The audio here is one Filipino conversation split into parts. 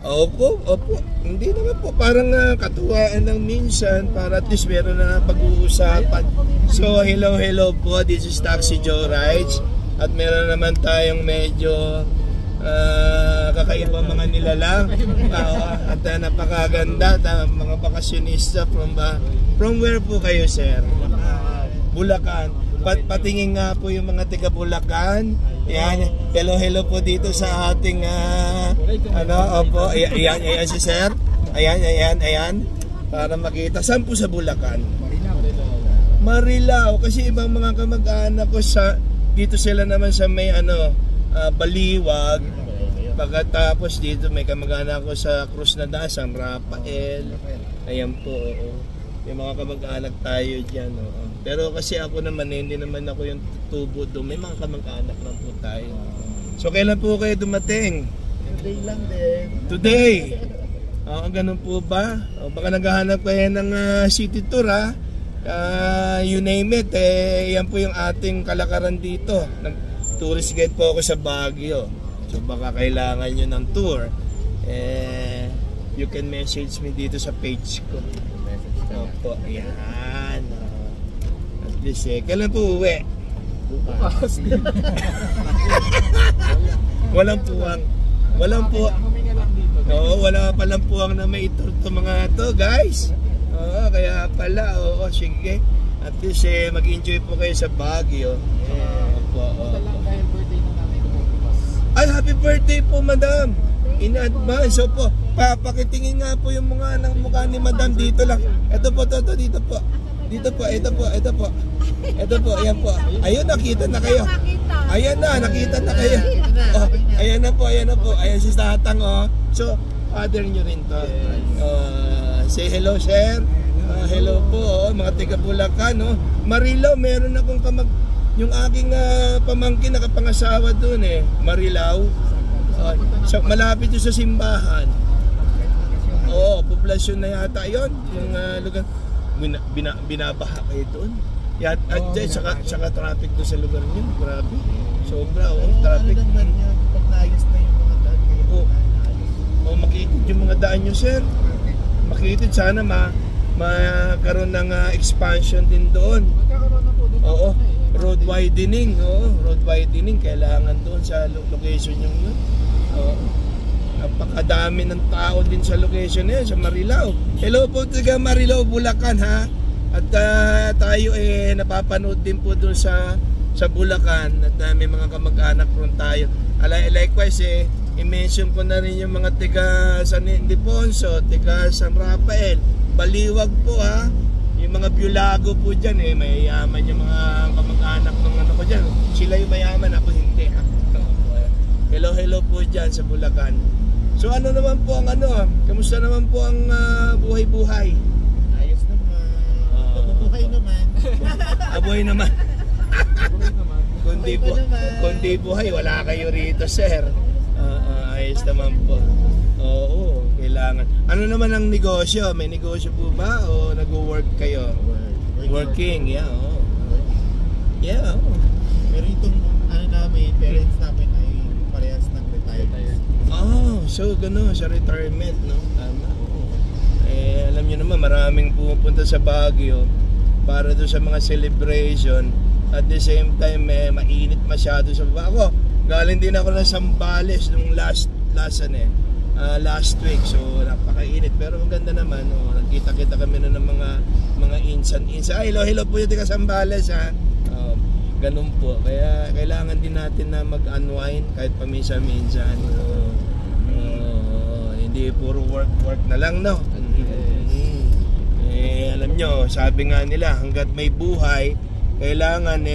Opo, opo. Hindi naman po. Parang katuwaan lang minsan para at least meron na pag-uusapan. So, hello po. This is Taxi Joe Rides. At meron naman tayong medyo kakaibang mga nilalang. At napakaganda. Mga bakasyonista from where po kayo, sir? Bulacan. Patingin nga po yung mga taga Bulacan. Yan. Hello po dito sa ating opo. Ayan si sir. Ayan. Para makita. Saan po sa Bulacan? Marilao. Kasi ibang mga kamag-anak ko dito sila naman sa may Baliwag. Pagkatapos dito may kamag-anak ko sa Cruz na Dasang, Rafael. Ayan po. Yung mga kamag-anak tayo dyan. Pero kasi ako naman, hindi naman ako yung tubo doon. May mga kamag-anak lang po tayo. So kailan po kayo dumating? Today lang din. Today? Ganun po ba? Baka naghahanap kayo ng city tour you name it. Yan po yung ating kalakaran dito. Nag-tourist guide po ako sa Baguio. So baka kailangan nyo ng tour. You can message me dito sa page ko. Opo, ayan. At least kailan po uwi? Bukas. Walang puwang. Walang puwang. Oo, wala palang puwang na may tour to mga to, guys. Oo, kaya pala. Oo, sige. At least mag-enjoy po kayo sa Baguio. Opo. Ay, happy birthday po, madam. In advance. Opo. Papakitingin nga po yung mga mukha ni madam dito lang. Ito po, dito po. Ito po, ayan po. Ayun, nakita na kayo. Ayan na, nakita na kayo. Ayan na po. Ayan si Tatang, So, father nyo rin to. Say hello, sir. Hello po, mga taga Bulacan, Marilao, meron akong yung aking pamangkin nakapangasawa doon Marilao. Malapit yun sa simbahan. Oo, poblasyon na yata yun. Yung lugar. Binabaha kayo doon. At saka traffic doon sa lugar nyo. Grabe. Sobra, traffic. Pag naayos na yung mga daan kayo. Makikita yung mga daan nyo, sir. Makikita, sana magkaroon ng expansion din doon. Oo, road widening. Road widening. Kailangan doon sa location nyo yun. Napakadami ng tao din sa location na yan, sa Marilao. Hello po taga Marilao, Bulacan At tayo napapanood din po doon sa Bulacan. At may mga kamag-anak ron tayo. Likewise i-mention ko na rin yung mga taga San Ildefonso, taga San Rafael, Baliwag po Yung mga Biolago po dyan may yaman yung mga kamag-anak ng ko dyan. Sila yung mayaman, ako hindi Hello po dyan sa Bulacan. So ano naman po ang kamusta naman po ang buhay-buhay? Ayos naman. Buhay naman. Buhay naman. Kundi buhay, wala kayo rito, sir. Ayos naman po. Oo, kailangan. Ano naman ang negosyo? May negosyo po ba? O nag-work kayo? Working, yeah. Yeah. Pero itong namin, parents namin ay parehas nag-retire. So gano'n, sa retirement, no? Tama. Alam nyo naman, maraming pumupunta sa Baguio para doon sa mga celebration. At the same time, mainit masyado sa Baguio. Galing din ako ng Zambales nung last week. So napakainit, pero maganda naman. Nagkita-kita kami na ng mga insan. Ay, hello po yung taga Zambales, ganun po. Kaya kailangan din natin na mag-unwind kahit paminsan-minsan. Hindi puro work na lang, no? Alam nyo, sabi nga nila, hanggat may buhay, kailangan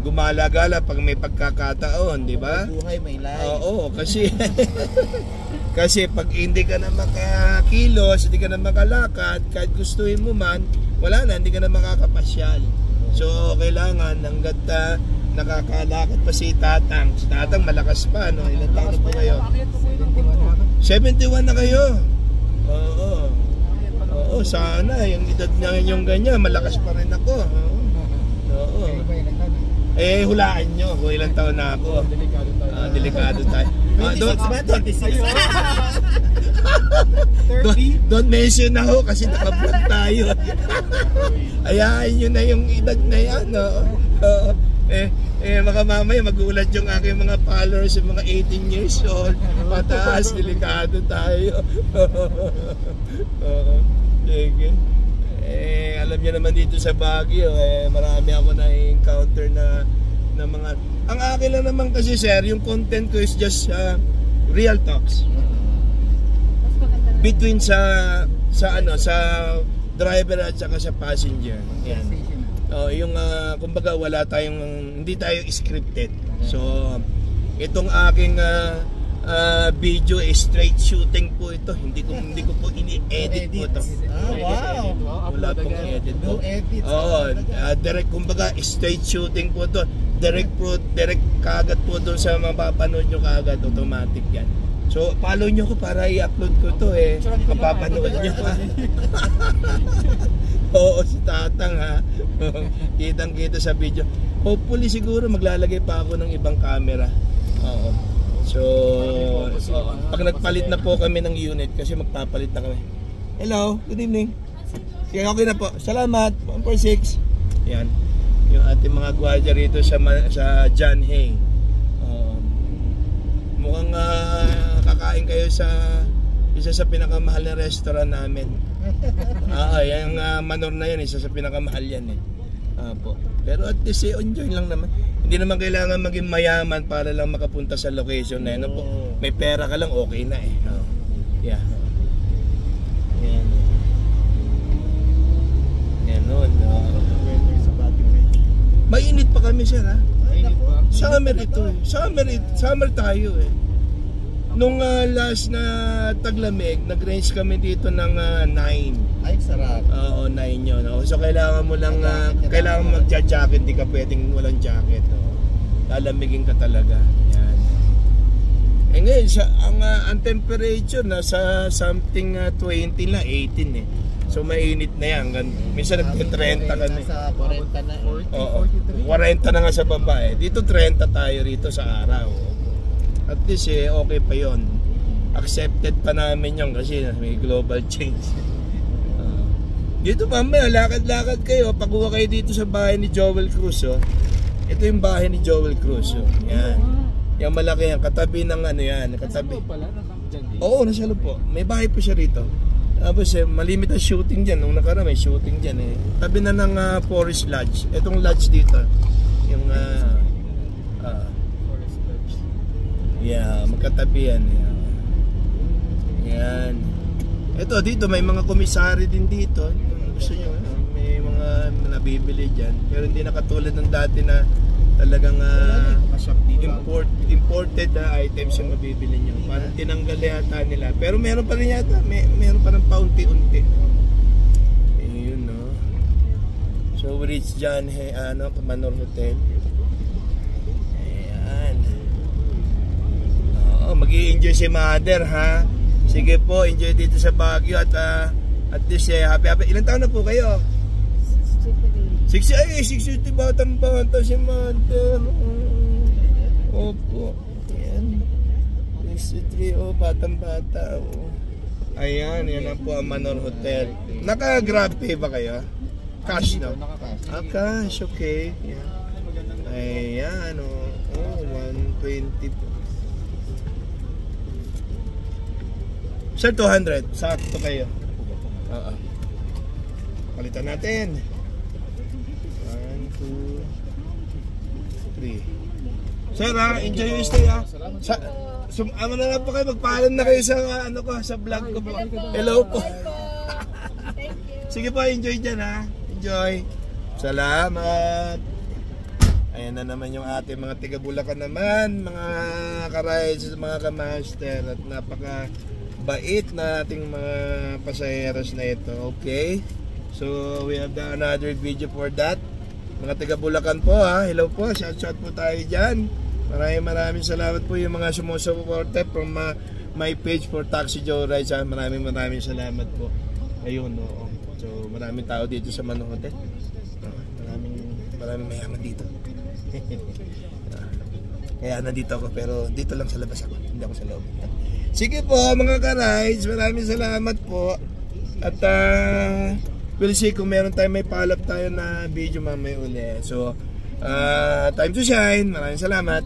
gumala-gala pag may pagkakataon, di ba? May buhay, may life. Oo, kasi kasi pag hindi ka na makakilos, hindi ka na makalakad, kahit gustuhin mo man, wala na, hindi ka na makakapasyal. So kailangan hanggat nakakalakad pa si Tatang. Si Tatang malakas pa, no? Ilan taon na po kayo? 71 na kayo. Oo, sana yung edad na yung ganyan, malakas pa rin ako. Oo. Hulaan nyo kung ilang taon na ako. Delikado tayo. 26 ba? 26? Don't mention na ho kasi naka-vlog tayo. Ayahin nyo na yung edad na yan. Baka mamaya magulat yung aking mga followers, yung mga 18 years old. Mataas, delikado tayo. Sige. Alam niyo naman dito sa Baguio, marami ako na-encounter na mga... Ang akin lang naman kasi sir, yung content ko is just real talks. Between sa driver at saka sa passenger. Yan. Yung kumbaga hindi tayo scripted. So itong aking video straight shooting po ito. Hindi ko po ini-edit po ito. Wow. Wala pong edit po. No edit. Direct kumbaga straight shooting po ito. Direct kagad po doon sa mapapanood nyo kagad, automatic yan. So follow nyo ko para i-upload ko ito mapapanood nyo. Oo, si Tatang ha. Kitang kita sa video. Hopefully siguro maglalagay pa ako ng ibang camera. Oo. So pag nagpalit na po kami ng unit, kasi magpapalit na kami. Hello, good evening. Okay na po. Salamat. 146. Yan. Yung ating mga gwardiya rito sa John Hay. Mukhang kakain kayo sa isa sa pinakamahal na restaurant namin. Yung Manor na yan, isa sa pinakamahal yan po. Pero at least enjoy lang naman. Hindi naman kailangan maging mayaman para lang makapunta sa location na yan. Po. May pera ka lang, okay na Yeah. Yan. Yan nun. Mainit pa kami sir ha. Mainit pa. Summer ito Summer tayo Nung last na taglamig, nag-range kami dito ng 9. Ay, sarap. Oo, 9 yun. So kailangan mo lang, kailangan mo mag-jacket, hindi ka pwedeng walang jacket. Lalamigin ka talaga. Yan. Ngayon, ang temperature nasa something 20 na, 18 So mainit na yan. Minsan nag-30 ka na. Nasa 40 na. 40 na nga sa baba Dito 30 tayo rito sa araw. At least okay pa yon. Accepted pa namin yon kasi may global change. Dito mamaya lakad-lakad kayo. Pag-uwa kayo dito sa bahay ni Joel Cruz Ito yung bahay ni Joel Cruz Yan. Yung malaki yan. Katabi ng yan. Katabi. Oo, nasa loob po. May bahay po siya rito. Tapos malimit ang shooting dyan. Nung nakaraan may shooting dyan Tabi na ng Forest Lodge. Itong lodge dito. Yung Forest Lodge. Yeah, magkatabi yan. Yan. Ito dito may mga komisari din dito. Kung gusto nyo, may mga nabibili dyan. Pero hindi na katulad ng dati na talagang imported na items yung mabibili nyo. Parang tinanggal yata nila. Pero meron pa rin yata. Meron pa rin paunti-unti. Ayun So we reach John Hay, Manor Hotel. Ayan. Mag-i-enjoy si Mother ha. Sige po, enjoy dito sa Baguio at least happy. Ilan taon na po kayo? 60 batang-bata si Mother. Opo. Ayan. 63 batang-bata. Ayan, yan na po ang Manor Hotel. Naka-grab pay ba kayo? Cash no? Cash, okay. Yeah. Ayan, 120 po. Sir, 200. Sakto kayo. Palitan natin. 1, 2, 3. Sir, enjoy your stay ano na lang po kayo, magpaalam na kayo sa sa vlog ko po. Hello po. Thank you. Sige po, enjoy dyan Enjoy. Salamat. Ayan na naman yung ating mga tiga Bulacan naman, mga ka-rides, mga ka-master, at napaka-bait na ating mga pasaheros na ito. Okay? So, we have another video for that. Mga tiga Bulacan po hello po, shout po tayo dyan. Maraming salamat po yung mga sumusuporte from my page for Taxi Joe Rides. Maraming salamat po. Ayun, So, maraming tao dito sa Manor Hotel. Maraming mayaman dito. Kaya nandito ako, pero dito lang sa labas ako. Hindi ako sa loob. Sige po mga ka-rides, maraming salamat po. At we'll see kung meron tayo may follow-up tayo na video mamaya uli. So, time to shine. Maraming salamat.